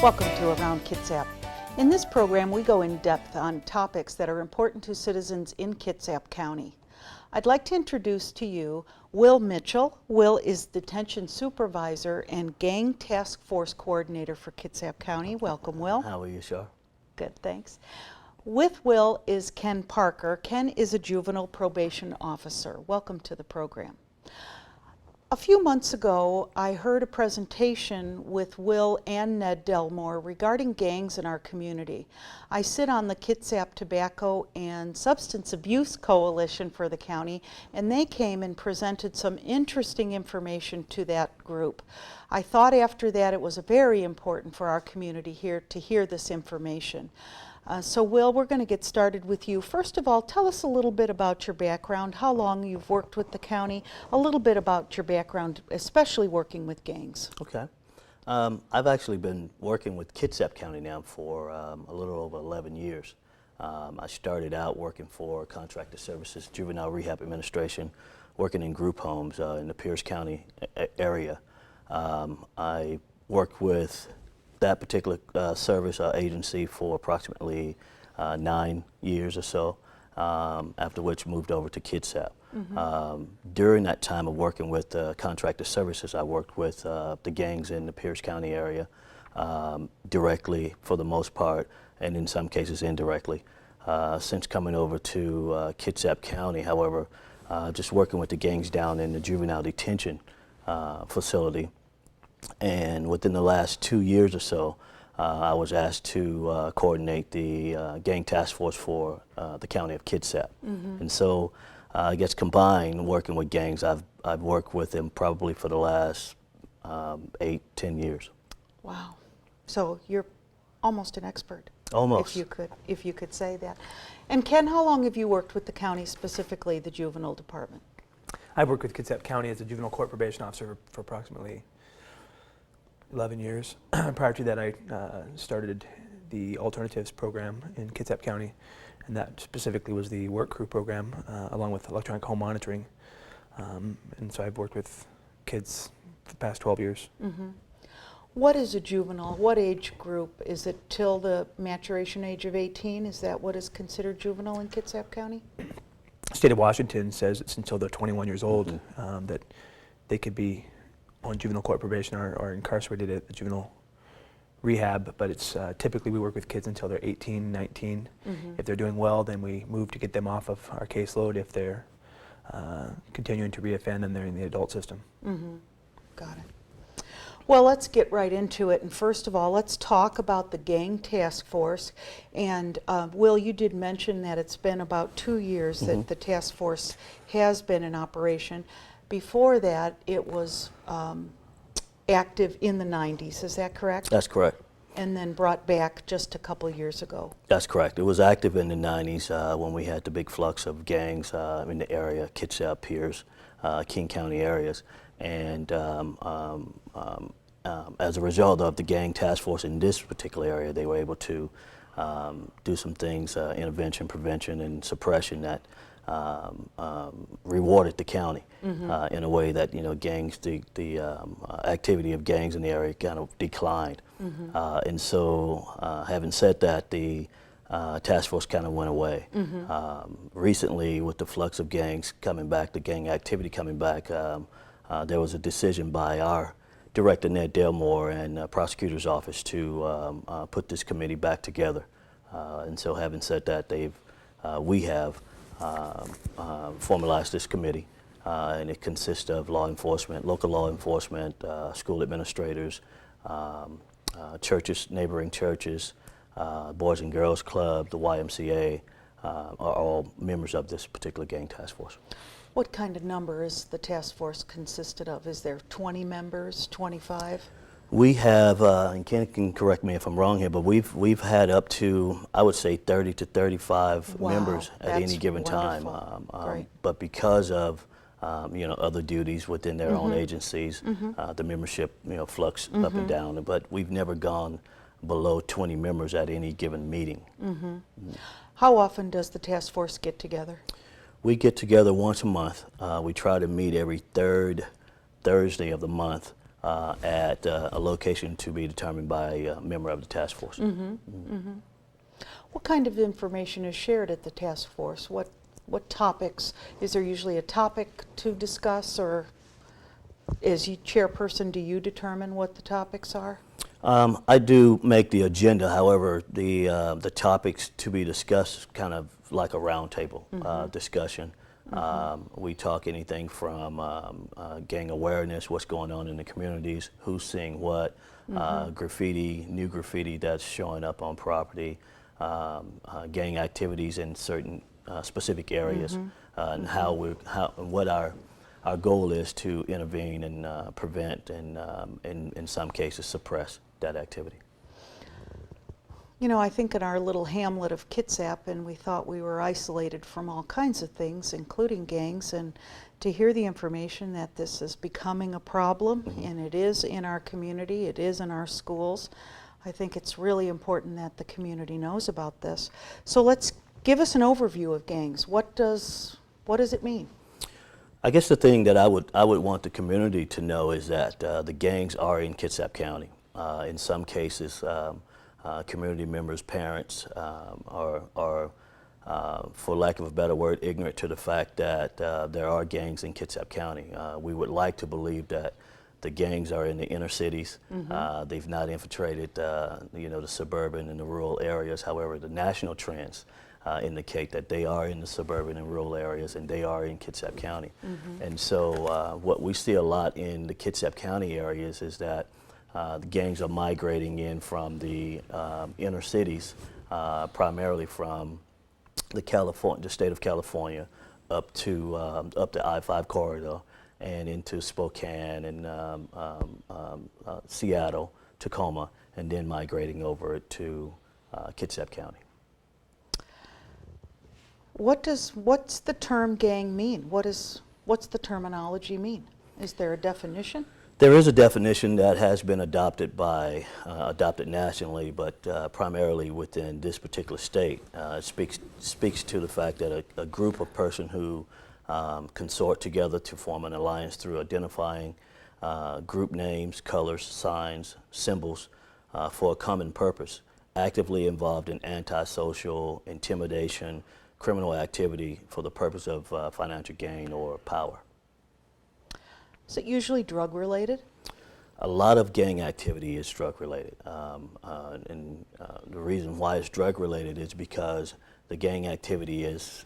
Welcome to Around Kitsap. In this program, we go in depth on topics that are important to citizens in Kitsap County. I'd like to introduce to you Will Mitchell. Will is Detention Supervisor and Gang Task Force Coordinator for Kitsap County. Welcome, Will. How are you, Shar? Good, thanks. With Will is Ken Parker. Ken is a juvenile probation officer. Welcome to the program. A few months ago, I heard a presentation with Will and Ned Delmore regarding gangs in our community. I sit on the Kitsap Tobacco and Substance Abuse Coalition for the county, and they came and presented some interesting information to that group. I thought after that it was very important for our community here to hear this information. So Will, we're going to get started with you. First of all, tell us a little bit about your background, how long you've worked with the county, a little bit about your background, especially working with gangs. Okay. I've actually been working with Kitsap County now for a little over 11 years. I started out working for Contractor Services, Juvenile Rehab Administration, working in group homes in the Pierce County area. I worked with that particular service agency for approximately 9 years or so, after which moved over to Kitsap. During that time of working with Contractor Services, I worked with the gangs in the Pierce County area directly for the most part, and in some cases indirectly. Since coming over to Kitsap County, however, just working with the gangs down in the juvenile detention facility. And within the last 2 years or so, I was asked to coordinate the gang task force for the county of Kitsap. And so I guess combined, working with gangs, I've worked with them probably for the last 8-10 years. Wow. So you're almost an expert. Almost. If you could say that. And Ken, how long have you worked with the county, specifically the juvenile department? I've worked with Kitsap County as a juvenile court probation officer for approximately 11 years. Prior to that, I started the alternatives program in Kitsap County, and that specifically was the work crew program along with electronic home monitoring. And so I've worked with kids for the past 12 years. What is a juvenile? What age group? Is it till the maturation age of 18? Is that what is considered juvenile in Kitsap County? State of Washington says it's until they're 21 years old that they could be on juvenile court probation or incarcerated at the juvenile rehab, but it's typically we work with kids until they're 18, 19. If they're doing well, then we move to get them off of our caseload. If they're continuing to reoffend, then they're in the adult system. Got it. Well, let's get right into it. And first of all, let's talk about the gang task force. And Will, you did mention that it's been about 2 years that the task force has been in operation. Before that, it was active in the 90s, is that correct? That's correct. And then brought back just a couple of years ago. That's correct. It was active in the 90s when we had the big flux of gangs in the area, Kitsap, Pierce, King County areas. And as a result of the gang task force in this particular area, they were able to do some things, intervention, prevention, and suppression that rewarded the county in a way that, you know, gangs, the activity of gangs in the area kind of declined. And so having said that, the task force kind of went away. Recently, with the flux of gangs coming back, the gang activity coming back, there was a decision by our Director Ned Delmore and prosecutor's office to put this committee back together. And so having said that, we have formalized this committee, and it consists of law enforcement, local law enforcement, school administrators, churches, neighboring churches, Boys and Girls Club, the YMCA, are all members of this particular gang task force. What kind of number is the task force consisted of? Is there 20 members, 25? We have, and Ken can correct me if I'm wrong here, but we've had up to, I would say, 30 to 35 members at any given time. But because of you know, other duties within their own agencies, the membership, you know, flux up and down. But we've never gone below 20 members at any given meeting. How often does the task force get together? We get together once a month. We try to meet every third Thursday of the month. at a location to be determined by a member of the task force. What kind of information is shared at the task force? What topics? Is there usually a topic to discuss, or as you chairperson, do you determine what the topics are? I do make the agenda. However, the topics to be discussed kind of like a roundtable discussion. We talk anything from gang awareness, what's going on in the communities, who's seeing what, graffiti, new graffiti that's showing up on property, gang activities in certain specific areas, and what our goal is to intervene and prevent and in some cases suppress that activity. You know, I think in our little hamlet of Kitsap, and we thought we were isolated from all kinds of things, including gangs, and to hear the information that this is becoming a problem, and it is in our community, it is in our schools, I think it's really important that the community knows about this. So let's give us an overview of gangs. What does it mean? I guess the thing that I would want the community to know is that the gangs are in Kitsap County. In some cases, community members, parents are for lack of a better word, ignorant to the fact that there are gangs in Kitsap County. We would like to believe that the gangs are in the inner cities. They've not infiltrated, the suburban and the rural areas. However, the national trends indicate that they are in the suburban and rural areas, and they are in Kitsap County. And so what we see a lot in the Kitsap County areas is that the gangs are migrating in from the inner cities, primarily from the state of California, up the I-5 corridor and into Spokane and Seattle, Tacoma, and then migrating over to Kitsap County. What's the term gang mean? What's the terminology mean? Is there a definition? There is a definition that has been adopted nationally, but primarily within this particular state. It speaks to the fact that a group of persons who consort together to form an alliance through identifying group names, colors, signs, symbols for a common purpose, actively involved in antisocial, intimidation, criminal activity for the purpose of financial gain or power. Is it usually drug related? A lot of gang activity is drug related, and the reason why it's drug related is because the gang activity is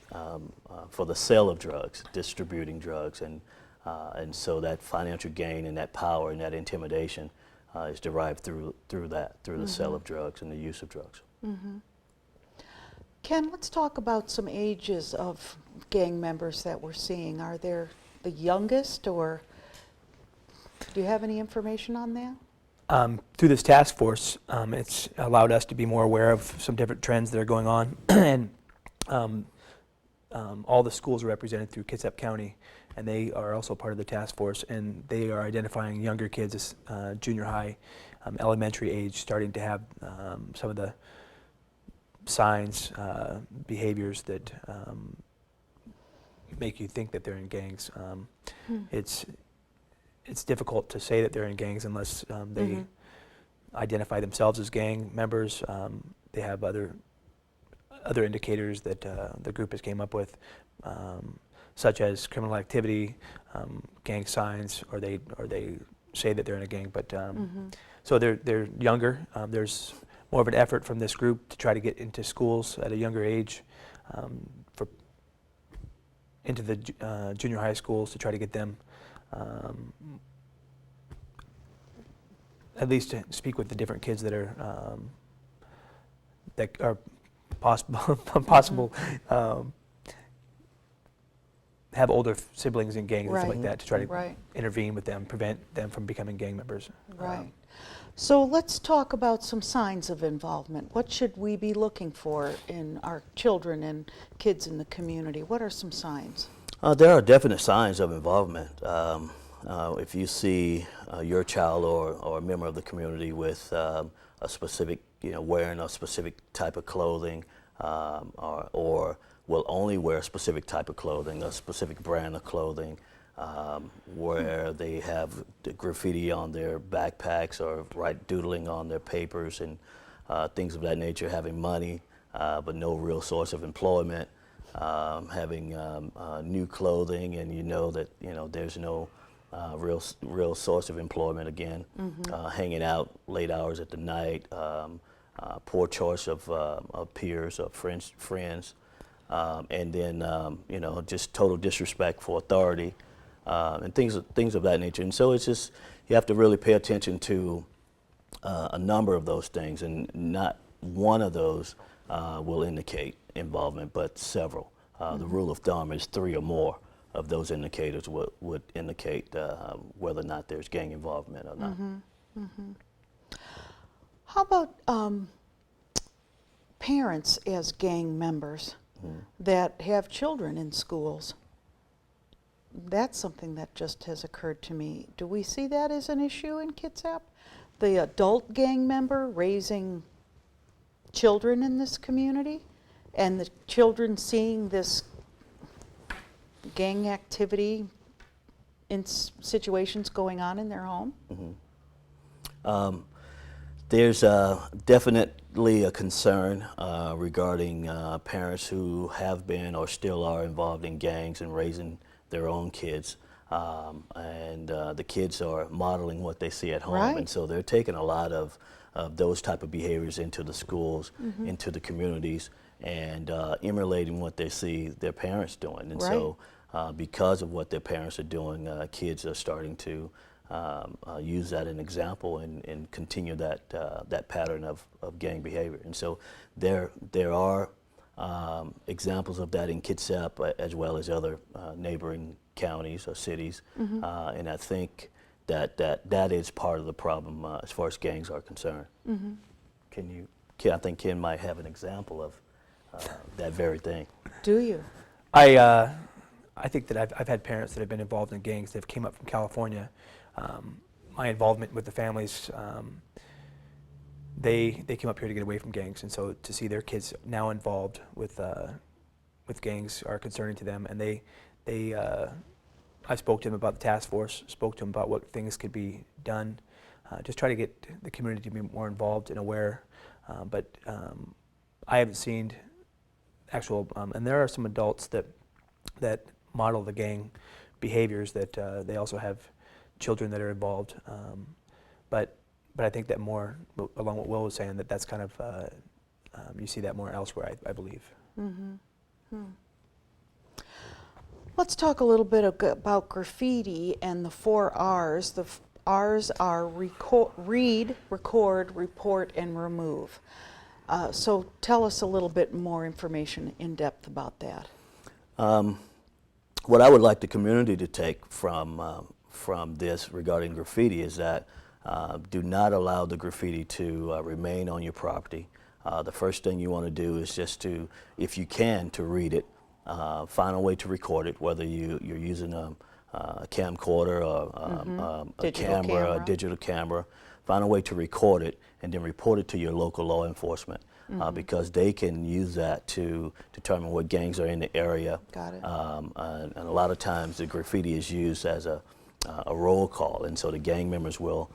for the sale of drugs, distributing drugs, and so that financial gain and that power and that intimidation is derived through the sale of drugs and the use of drugs. Ken, let's talk about some ages of gang members that we're seeing. Are they the youngest, or do you have any information on that? Through this task force, it's allowed us to be more aware of some different trends that are going on, and all the schools are represented through Kitsap County, and they are also part of the task force, and they are identifying younger kids as junior high, elementary age, starting to have some of the signs, behaviors that make you think that they're in gangs. It's difficult to say that they're in gangs unless they identify themselves as gang members. They have other indicators that the group has came up with, such as criminal activity, gang signs, or they say that they're in a gang. But so they're younger. There's more of an effort from this group to try to get into schools at a younger age, into the junior high schools, to try to get them at least to speak with the different kids that are possible have older siblings in gangs and stuff like that, to try to intervene with them, prevent them from becoming gang members. Right. So let's talk about some signs of involvement. What should we be looking for in our children and kids in the community? What are some signs? There are definite signs of involvement. If you see your child or a member of the community with a specific, wearing a specific type of clothing, or will only wear a specific type of clothing, a specific brand of clothing, where they have the graffiti on their backpacks or doodling on their papers and things of that nature, having money but no real source of employment, having new clothing, and that there's no real source of employment again, hanging out late hours at the night, poor choice of peers or friends, and then just total disrespect for authority, and things of that nature. And so it's just, you have to really pay attention to a number of those things, and not one of those will indicate involvement, but several. The rule of thumb is 3 or more of those indicators would indicate whether or not there's gang involvement or not. How about parents as gang members that have children in schools? That's something that just has occurred to me. Do we see that as an issue in Kitsap? The adult gang member raising children in this community, and the children seeing this gang activity in situations going on in their home? There's definitely a concern regarding parents who have been or still are involved in gangs and raising their own kids. And the kids are modeling what they see at home. Right. And so they're taking a lot of those type of behaviors into the schools, into the communities, and emulating what they see their parents doing. And so because of what their parents are doing, kids are starting to use that as an example and continue that pattern of gang behavior. And so there are examples of that in Kitsap as well as other neighboring counties or cities, and I think that is part of the problem as far as gangs are concerned. I think Ken might have an example of that very thing. Do you? I think that I've had parents that have been involved in gangs that have came up from California. My involvement with the families, they came up here to get away from gangs, and so to see their kids now involved with gangs are concerning to them. And I spoke to them about the task force, spoke to them about what things could be done, just try to get the community to be more involved and aware. But I haven't seen actual, and there are some adults that model the gang behaviors, that they also have children that are involved. But I think that more, along what Will was saying, that's kind of, you see that more elsewhere, I believe. Let's talk a little bit about graffiti and the 4 R's. The R's are read, record, report, and remove. So tell us a little bit more information in depth about that. What I would like the community to take from this regarding graffiti is that do not allow the graffiti to remain on your property. The first thing you want to do is just to, if you can, to read it. Find a way to record it, whether you're using a camcorder or a camera, a digital camera. Find a way to record it and then report it to your local law enforcement, because they can use that to determine what gangs are in the area. Got it. And a lot of times the graffiti is used as a roll call, and so the gang members will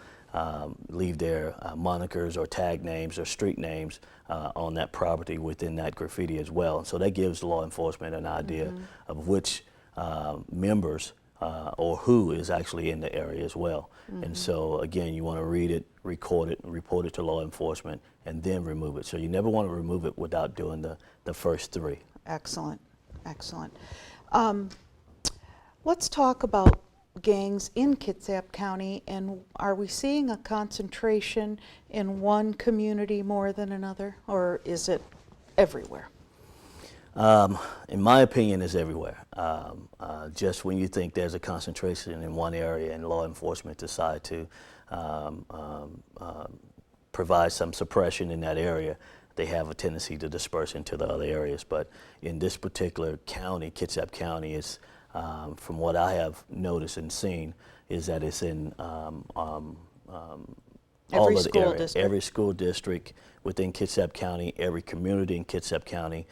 leave their monikers or tag names or street names on that property within that graffiti as well. And so that gives law enforcement an idea of which members or who is actually in the area as well. And so again, you want to read it, record it, and report it to law enforcement, and then remove it. So you never want to remove it without doing the first 3. Excellent, excellent. Let's talk about gangs in Kitsap County, and are we seeing a concentration in one community more than another, or is it everywhere? In my opinion, it's everywhere. Just when you think there's a concentration in one area and law enforcement decide to provide some suppression in that area, they have a tendency to disperse into the other areas. But in this particular county, Kitsap County, is from what I have noticed and seen, is that it's in all of the areas. Every school district within Kitsap County, every community in Kitsap County.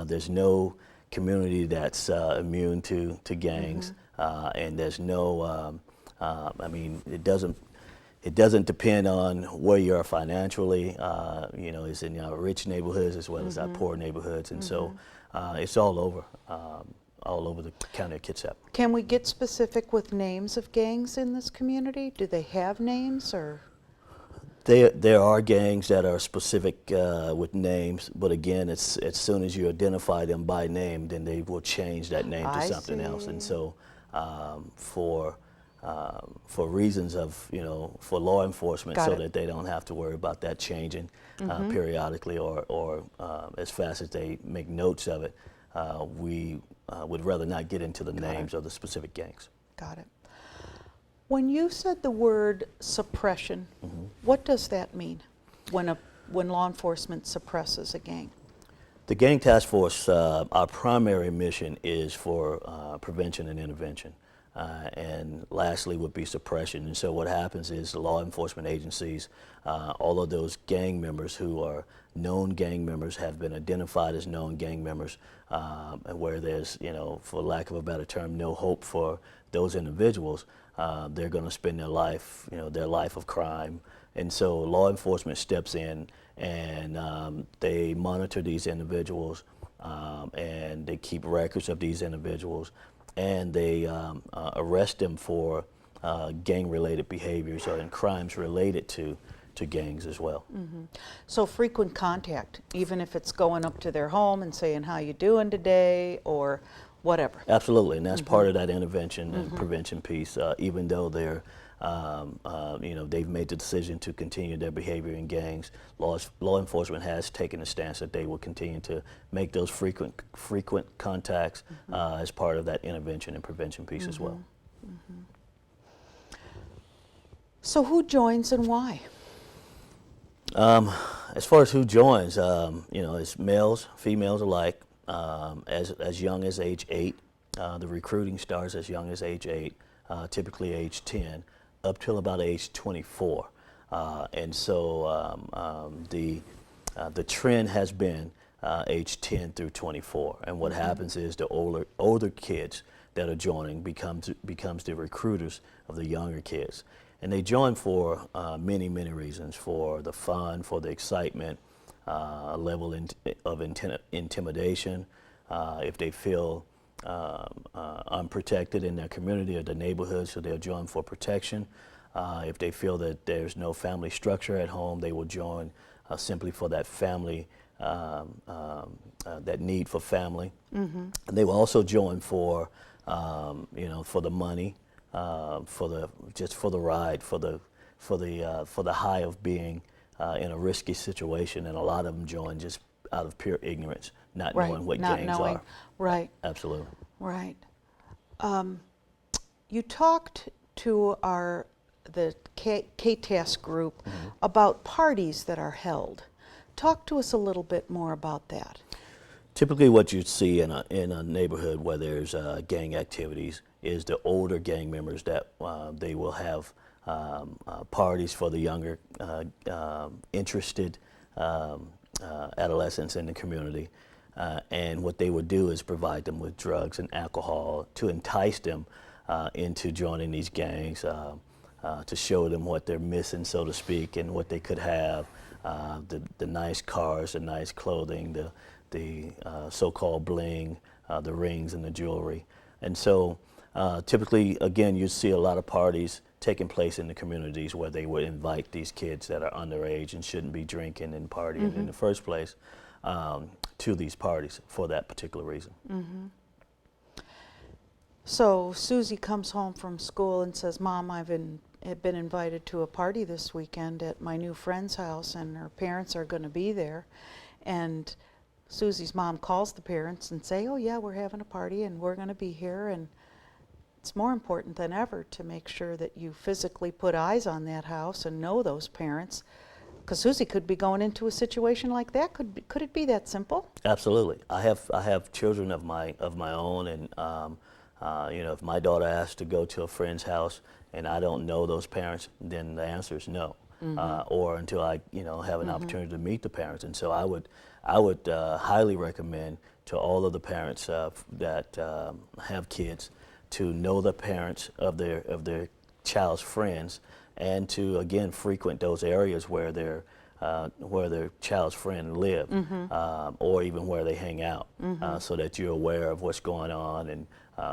There's no community that's immune to gangs. and there's no, I mean, it doesn't depend on where you are financially. You know, it's in our rich neighborhoods as well as our poor neighborhoods, and so it's all over the county of Kitsap. Can we get specific with names of gangs in this community? Do they have names, or? There are gangs that are specific with names, but again, it's as soon as you identify them by name, then they will change that name to something else. And so, for reasons of, you know, for law enforcement, so that they don't have to worry about that changing periodically or as fast as they make notes of it, we would rather not get into the names of the specific gangs. Got it. When you said the word suppression, what does that mean when law enforcement suppresses a gang? The Gang Task Force, our primary mission is for prevention and intervention. And lastly would be suppression. And so what happens is the law enforcement agencies, all of those gang members who are known gang members have been identified as known gang members, where there's, you know, for lack of a better term, no hope for those individuals. They're going to spend their life, you know, their life of crime. And so law enforcement steps in and they monitor these individuals and they keep records of these individuals, and they arrest them for gang-related behaviors or in crimes related to gangs as well. So frequent contact, even if it's going up to their home and saying, how you doing today, or whatever. Absolutely, and that's part of that intervention and prevention piece. Even though they're, you know, they've made the decision to continue their behavior in gangs, law enforcement has taken a stance that they will continue to make those frequent contacts as part of that intervention and prevention piece as well. So who joins and why? As far as who joins, you know, it's males, females alike. As young as age 8. The recruiting starts as young as age 8, typically age 10, up till about age 24. And so the trend has been age 10 through 24. And what happens is the older kids that are joining becomes the recruiters of the younger kids. And they join for many reasons: for the fun, for the excitement, a level of intimidation, if they feel unprotected in their community or the neighborhood, so they'll join for protection. If they feel that there's no family structure at home, they will join simply for that family, that need for family. And they will also join for, you know, for the money, for the ride, for the high of being in a risky situation, and a lot of them join just out of pure ignorance, not knowing what gangs are. Right. Absolutely. Right. You talked to the KTAS group about parties that are held. Talk to us a little bit more about that. Typically what you'd see in a neighborhood where there's gang activities is the older gang members that they will have parties for the younger interested adolescents in the community. And what they would do is provide them with drugs and alcohol to entice them into joining these gangs, to show them what they're missing, so to speak, and what they could have, the nice cars, the nice clothing, the so-called bling, the rings and the jewelry. And so typically, again, you see a lot of parties taking place in the communities where they would invite these kids that are underage and shouldn't be drinking and partying in the first place to these parties for that particular reason. So Susie comes home from school and says, Mom, I've been invited to a party this weekend at my new friend's house, and her parents are going to be there. And Susie's mom calls the parents and say, oh yeah, we're having a party and we're going to be here. And it's more important than ever to make sure that you physically put eyes on that house and know those parents, because Susie could be going into a situation like that. Could it be that simple? Absolutely. I have children of my own, and you know, if my daughter asks to go to a friend's house and I don't know those parents, then the answer is no. Or until I, you know, have an opportunity to meet the parents. And so I would highly recommend to all of the parents that have kids to know the parents of their child's friends, and to again frequent those areas where their child's friend live, or even where they hang out, so that you're aware of what's going on and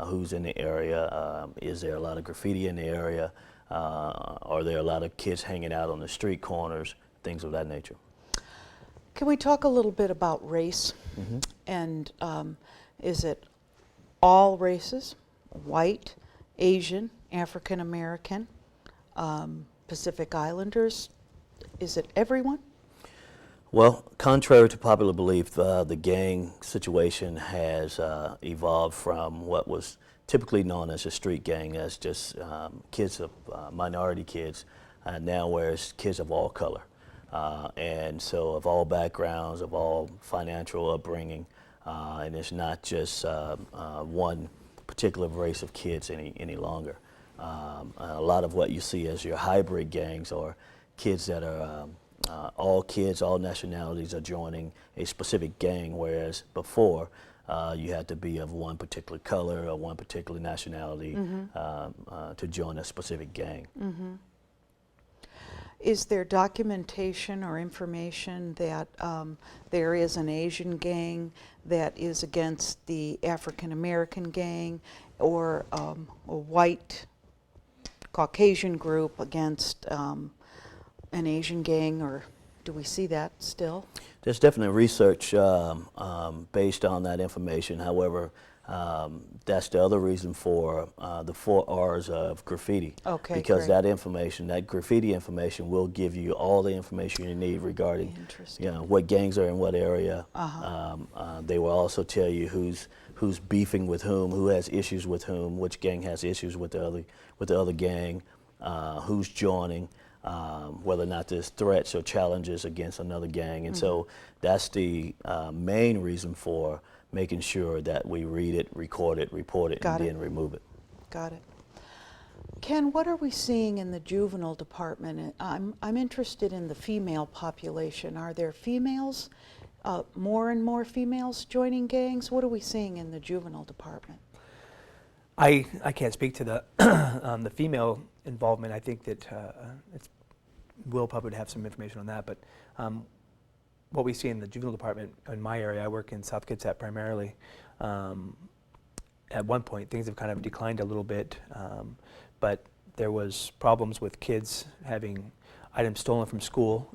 who's in the area. Is there a lot of graffiti in the area? Are there a lot of kids hanging out on the street corners? Things of that nature. Can we talk a little bit about race? And is it all races, white, Asian, African American, Pacific Islanders? Is it everyone? Well, contrary to popular belief, the gang situation has evolved from what was typically known as a street gang, as just kids of minority kids, now where it's kids of all color. And so of all backgrounds, of all financial upbringing, and it's not just one particular race of kids any longer. A lot of what you see as your hybrid gangs are kids that are all kids, all nationalities are joining a specific gang, whereas before you had to be of one particular color or one particular nationality to join a specific gang. Is there documentation or information that there is an Asian gang that is against the African American gang, or a white Caucasian group against an Asian gang, or do we see that still? There's definitely research based on that information. However, that's the other reason for the 4 R's of graffiti. Okay, because great. that information, that graffiti information, will give you all the information you need regarding, what gangs are in what area. They will also tell you who's beefing with whom, who has issues with whom, which gang has issues with the other gang, who's joining. Whether or not there's threats or challenges against another gang. And so that's the main reason for making sure that we read it, record it, report it, and then remove it. Got it. Ken, what are we seeing in the juvenile department? I'm interested in the female population. Are there females, more and more females joining gangs? What are we seeing in the juvenile department? I can't speak to the female involvement. I think that Will probably would have some information on that, but what we see in the juvenile department in my area, I work in South Kitsap primarily. At one point, things have kind of declined a little bit, but there was problems with kids having items stolen from school,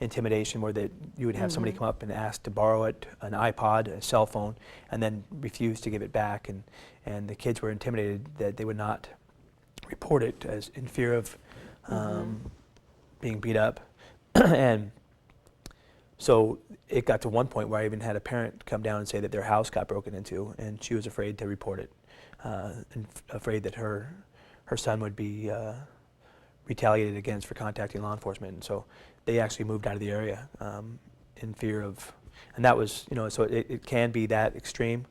intimidation, where you would have somebody come up and ask to borrow it, an iPod, a cell phone, and then refuse to give it back, and the kids were intimidated that they would not report it as in fear of being beat up. And so it got to one point where I even had a parent come down and say that their house got broken into, and she was afraid to report it, and afraid that her son would be retaliated against for contacting law enforcement. And so they actually moved out of the area in fear of, and that was, so it can be that extreme.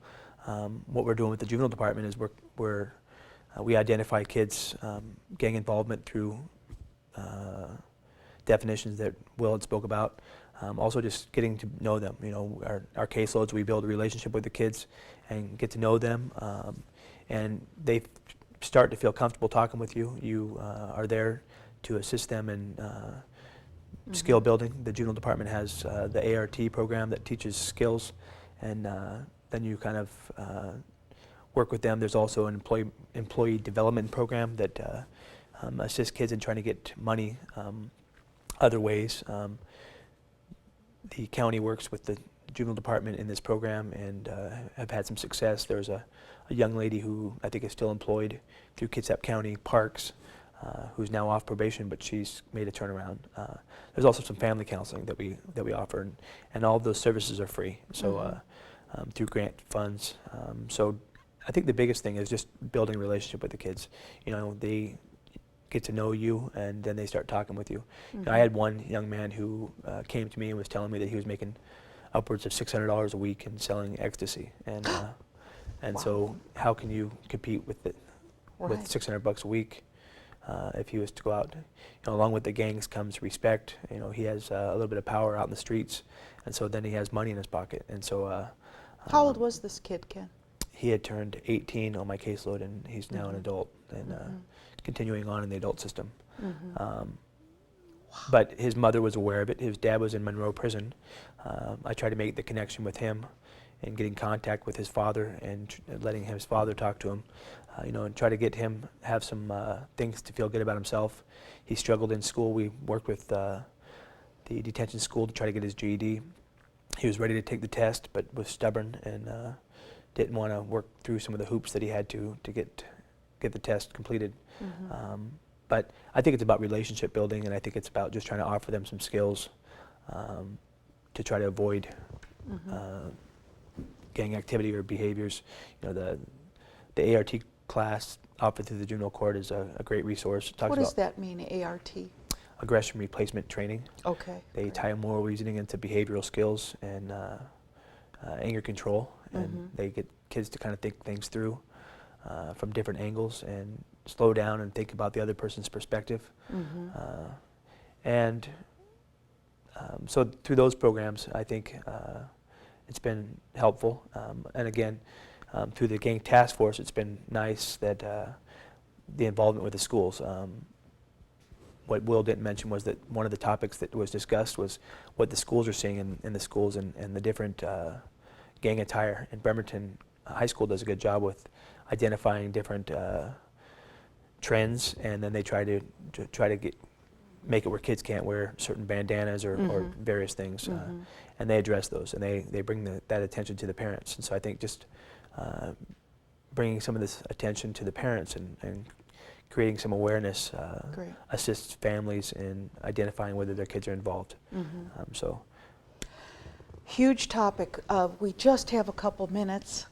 What we're doing with the juvenile department is we identify kids' gang involvement through definitions that Will had spoke about. Also just getting to know them. Our caseloads, we build a relationship with the kids and get to know them, and they start to feel comfortable talking with you. You are there to assist them in skill building. The juvenile department has the ART program that teaches skills, and then you kind of work with them. There's also an employee development program that assists kids in trying to get money other ways. The county works with the juvenile department in this program and have had some success. There's a young lady who I think is still employed through Kitsap County Parks, who's now off probation, but she's made a turnaround. There's also some family counseling that we offer, and all of those services are free. So through grant funds. So I think the biggest thing is just building a relationship with the kids. They get to know you, and then they start talking with you. I had one young man who came to me and was telling me that he was making upwards of $600 a week and selling ecstasy, and so how can you compete with it with $600 a week if he was to go out? Along with the gangs comes respect. He has a little bit of power out in the streets, and so then he has money in his pocket. And so how old was this kid, Ken? he had turned 18 on my caseload, and he's now an adult and continuing on in the adult system. But his mother was aware of it. His dad was in Monroe Prison. I tried to make the connection with him and getting contact with his father and letting his father talk to him, and try to get him have some things to feel good about himself. He struggled in school. We worked with the detention school to try to get his GED. He was ready to take the test, but was stubborn and didn't want to work through some of the hoops that he had to get the test completed. But I think it's about relationship building, and I think it's about just trying to offer them some skills to try to avoid gang activity or behaviors. The ART class offered through the juvenile court is a great resource. It talks What does about that mean, ART? aggression replacement training. Okay. They great. tie moral reasoning into behavioral skills and anger control, and they get kids to kind of think things through from different angles and slow down and think about the other person's perspective. So through those programs, I think it's been helpful. And again, through the gang task force, it's been nice that the involvement with the schools. What Will didn't mention was that one of the topics that was discussed was what the schools are seeing in the schools and the different gang attire. And Bremerton High School does a good job with identifying different trends, and then they try to make it where kids can't wear certain bandanas or various things, and they address those, and they bring that attention to the parents. And so I think just bringing some of this attention to the parents and creating some awareness assists families in identifying whether their kids are involved. Huge topic. We just have a couple minutes.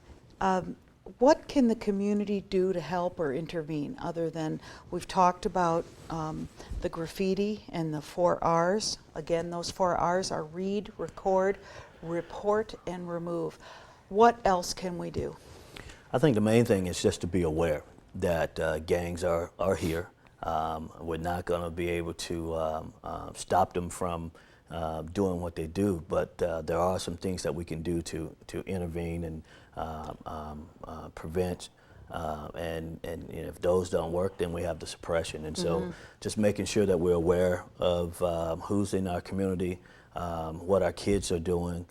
What can the community do to help or intervene, other than we've talked about the graffiti and the 4 R's? Again, those 4 R's are read, record, report, and remove. What else can we do? I think the main thing is just to be aware that gangs are here. We're not going to be able to stop them from doing what they do, but there are some things that we can do to intervene and prevent, and if those don't work, then we have the suppression. And so just making sure that we're aware of who's in our community, what our kids are doing,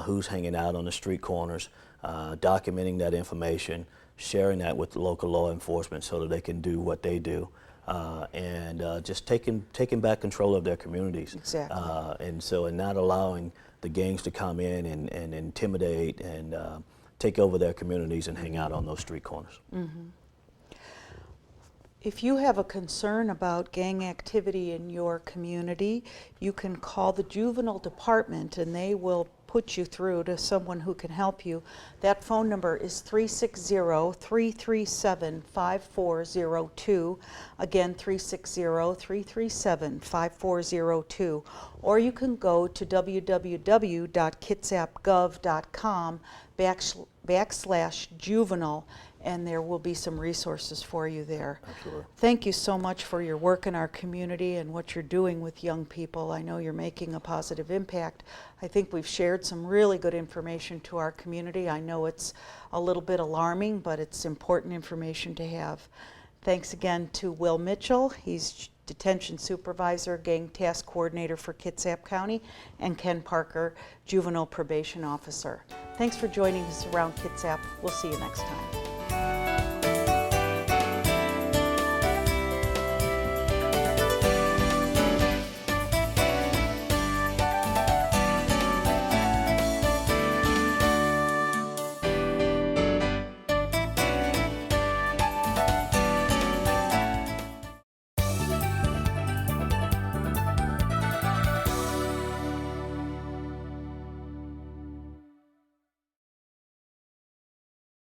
who's hanging out on the street corners, documenting that information, sharing that with local law enforcement so that they can do what they do, and just taking back control of their communities. Exactly. And not allowing the gangs to come in and intimidate and take over their communities and hang out on those street corners. If you have a concern about gang activity in your community, you can call the juvenile department and they will put you through to someone who can help you. That phone number is 360-337-5402. Again, 360-337-5402. Or you can go to www.kitsapgov.com/juvenile, and there will be some resources for you there. Absolutely. Thank you so much for your work in our community and what you're doing with young people. I know you're making a positive impact. I think we've shared some really good information to our community. I know it's a little bit alarming, but it's important information to have. Thanks again to Will Mitchell. He's Detention Supervisor, Gang Task Coordinator for Kitsap County, and Ken Parker, Juvenile Probation Officer. Thanks for joining us around Kitsap. We'll see you next time.